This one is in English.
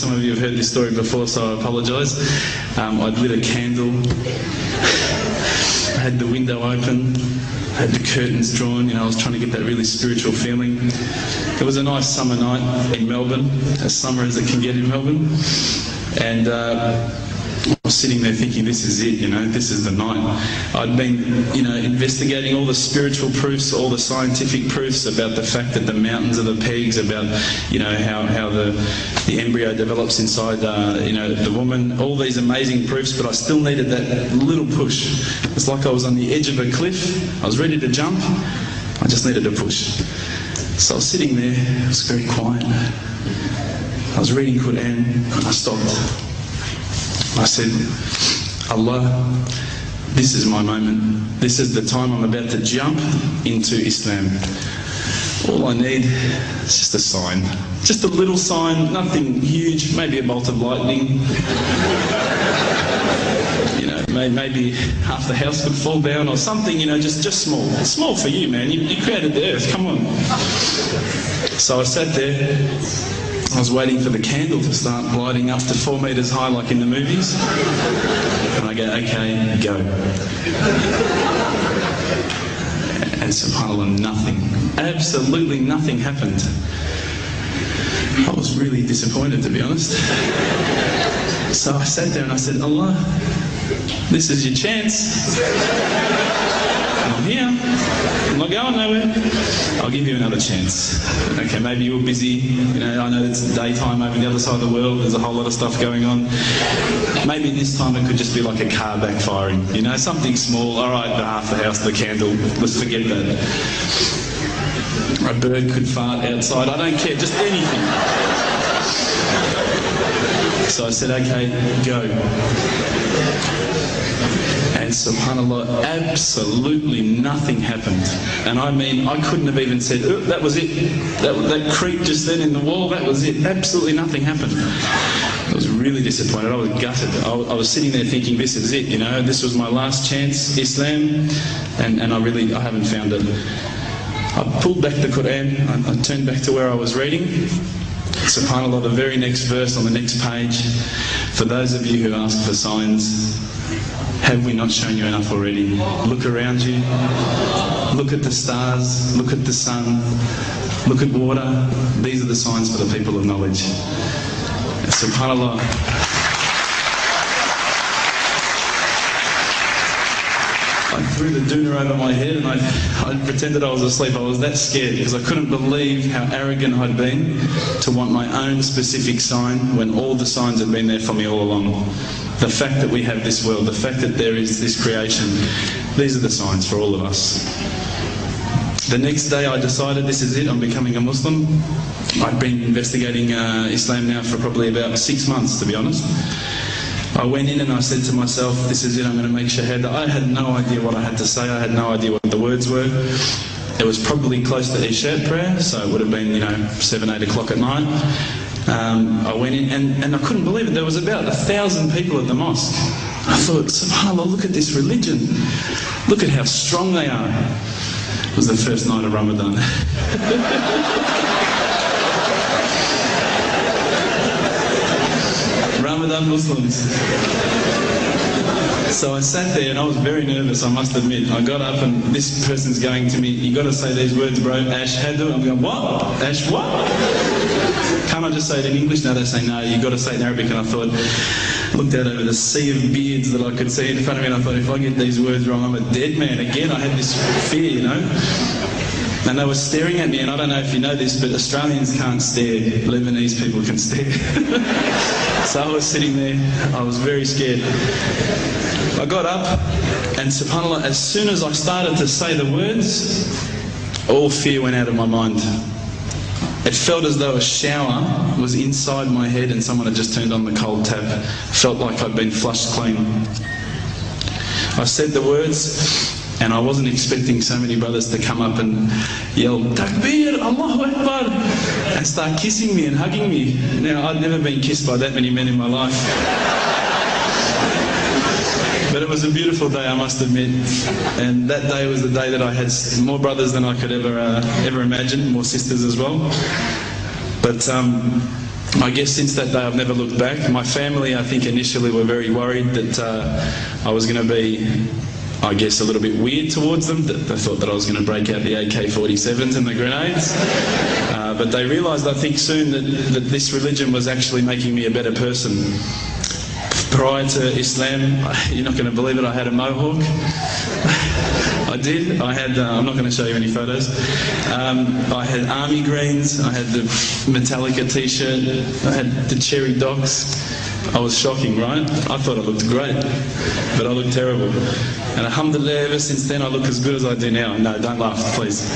some of you have heard this story before, so I apologise. I'd lit a candle, I had the window open, I had the curtains drawn, you know, I was trying to get that really spiritual feeling. It was a nice summer night in Melbourne, as summer as it can get in Melbourne, and I was sitting there thinking, this is it, you know, this is the night. I'd been, you know, investigating all the spiritual proofs, all the scientific proofs about the fact that the mountains are the pegs, about, you know, how the embryo develops inside, you know, the woman, all these amazing proofs, but I still needed that little push. It's like I was on the edge of a cliff, I was ready to jump, I just needed a push. So I was sitting there, it was very quiet. I was reading Quran, and I stopped. I said, Allah, this is my moment. This is the time I'm about to jump into Islam. All I need is just a sign. Just a little sign, nothing huge, maybe a bolt of lightning. You know, maybe half the house could fall down or something, you know, just small. It's small for you, man. You created the earth, come on. So I sat there. I was waiting for the candle to start lighting up to 4 metres high like in the movies. And I go, okay, go. And subhanAllah, nothing. Absolutely nothing happened. I was really disappointed, to be honest. So I sat there and I said, Allah, this is your chance. I'm here. I'm not going nowhere. I'll give you another chance. Okay, maybe you were busy. You know, I know it's daytime over the other side of the world. There's a whole lot of stuff going on. Maybe this time it could just be like a car backfiring. You know, something small. All right, half the house, the candle. Let's forget that. A bird could fart outside. I don't care. Just anything. So I said, okay, go. And subhanAllah, absolutely nothing happened. And I mean, I couldn't have even said, oh, that was it. That creak just then in the wall, that was it. Absolutely nothing happened. I was really disappointed. I was gutted. I was sitting there thinking, this is it, you know, this was my last chance, Islam, and I haven't found it. I pulled back the Quran, I turned back to where I was reading. SubhanAllah, the very next verse on the next page, for those of you who ask for signs, have we not shown you enough already? Look around you, look at the stars, look at the sun, look at water. These are the signs for the people of knowledge. SubhanAllah. I threw the doona over my head and I pretended I was asleep. I was that scared because I couldn't believe how arrogant I'd been to want my own specific sign when all the signs had been there for me all along. The fact that we have this world, the fact that there is this creation, these are the signs for all of us. The next day I decided this is it, I'm becoming a Muslim. I'd been investigating Islam now for probably about 6 months, to be honest. I went in and I said to myself, this is it, I'm going to make shahada. I had no idea what I had to say, I had no idea what the words were. It was probably close to Isha prayer, so it would have been, you know, 7, 8 o'clock at night. I went in and I couldn't believe it, there was about 1,000 people at the mosque. I thought, subhanAllah, look at this religion. Look at how strong they are. It was the first night of Ramadan. Ramadan Muslims. So I sat there and I was very nervous, I must admit. I got up and this person's going to me, you got to say these words, bro, Ashhadu. I'm going, what? Ash what? Can't I just say it in English? No, they say no, you got to say it in Arabic. And I thought, looked out over the sea of beards that I could see in front of me and I thought, if I get these words wrong, I'm a dead man again. I had this fear, you know. And they were staring at me, and I don't know if you know this, but Australians can't stare. Lebanese people can stare. So I was sitting there, I was very scared. I got up, and subhanAllah, as soon as I started to say the words, all fear went out of my mind. It felt as though a shower was inside my head and someone had just turned on the cold tap. It felt like I'd been flushed clean. I said the words, and I wasn't expecting so many brothers to come up and yell, Takbir, Allahu Akbar, and start kissing me and hugging me. Now, I'd never been kissed by that many men in my life. But it was a beautiful day, I must admit. And that day was the day that I had more brothers than I could ever imagine, more sisters as well. But I guess since that day I've never looked back. My family, I think, initially were very worried that I was going to be, I guess, a little bit weird towards them. That they thought that I was going to break out the AK-47s and the grenades. But they realised, I think, soon that this religion was actually making me a better person. Prior to Islam, you're not going to believe it, I had a mohawk. I did. I had, I'm not going to show you any photos. I had army greens, I had the Metallica t-shirt, I had the cherry docks. I was shocking, right? I thought I looked great, but I looked terrible. And alhamdulillah, ever since then I look as good as I do now. No, don't laugh, please.